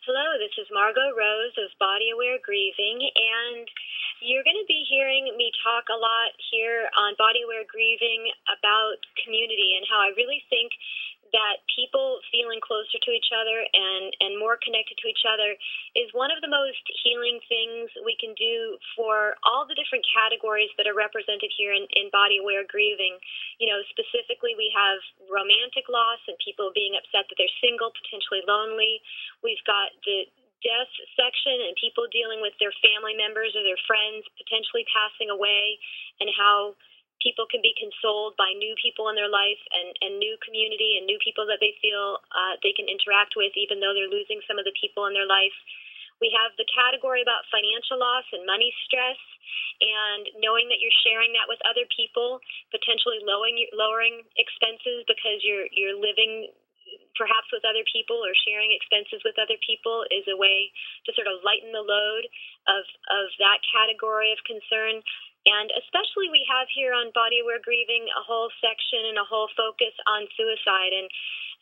Hello, this is Margot Rose of Body Aware Grieving, and you're going to be hearing me talk a lot here on Body Aware Grieving about community and how I really think that people feeling closer to each other and more connected to each other is one of the most healing things we can do for all the different categories that are represented here in Body Aware Grieving. You know, specifically we have romantic loss and people being upset that they're single, potentially lonely. We've got the death section and people dealing with their family members or their friends potentially passing away, and how people can be consoled by new people in their life and new community and new people that they feel they can interact with, even though they're losing some of the people in their life. We have the category about financial loss and money stress, and knowing that you're sharing that with other people, potentially lowering expenses because you're living perhaps with other people or sharing expenses with other people is a way to sort of lighten the load of that category of concern. And especially we have here on Body Aware Grieving a whole section and a whole focus on suicide. And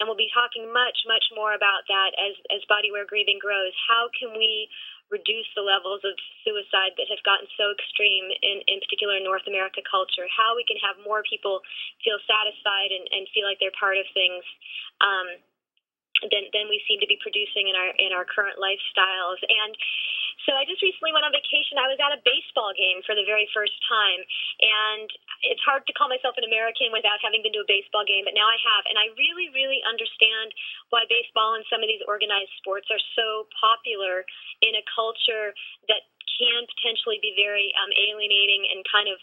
we'll be talking much, much more about that as Body Aware Grieving grows. How can we reduce the levels of suicide that have gotten so extreme in particular in North America culture? How we can have more people feel satisfied and feel like they're part of things than we seem to be producing in our current lifestyles. And so I just recently went on vacation. I was at a baseball game for the very first time, and it's hard to call myself an American without having been to a baseball game, but now I have, and I really, really understand why baseball and some of these organized sports are so popular in a culture that can potentially be very alienating and kind of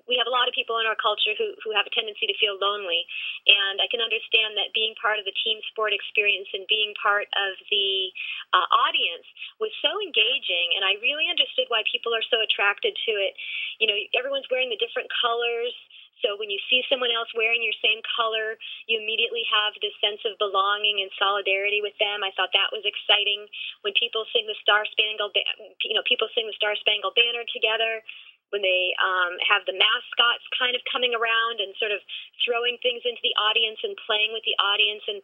we have a lot of people in our culture who have a tendency to feel lonely, and I can understand that being part of the team sport experience and being part of the audience was so engaging, and I really understood why people are so attracted to it. You know, everyone's wearing the different colors, so when you see someone else wearing your same color, you immediately have this sense of belonging and solidarity with them. I thought that was exciting. When people sing the Star Spangled Banner together, when they have the mascots kind of coming around and sort of throwing things into the audience and playing with the audience and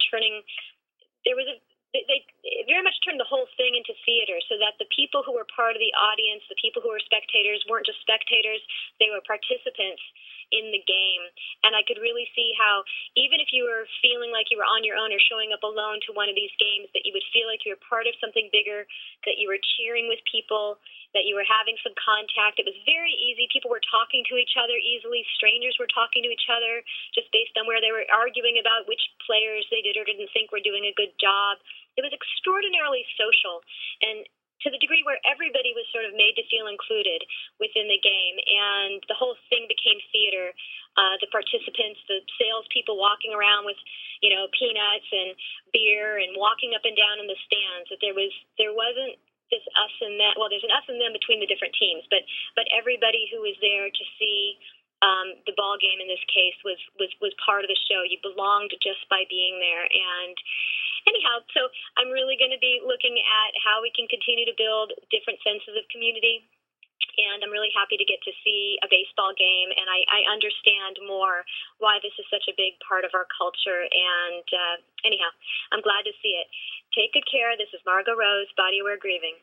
they very much turned the whole thing into theater, so that the people who were part of the audience, the people who were spectators, weren't just spectators, they were participants in the game. And I could really see how even if you were feeling like you were on your own or showing up alone to one of these games, that you would feel like you were part of something bigger, that you were cheering with people, that you were having some contact. It was very easy. People were talking to each other easily. Strangers were talking to each other just based on where they were arguing about which players they did or didn't think were doing a good job. It was extraordinarily social, and to the degree where everybody was sort of made to feel included within the game, and the whole thing became theater. The participants, the salespeople walking around with, peanuts and beer and walking up and down in the stands, that there wasn't this us and them. Well, there's an us and them between the different teams, but everybody who was there to see the ball game in this case was part of the show. You belonged just by being there. And anyhow, so I'm really going to be looking at how we can continue to build different senses of community. And I'm really happy to get to see a baseball game, and I understand more why this is such a big part of our culture. And anyhow, I'm glad to see it. Take good care. This is Margot Rose, Body Aware Grieving.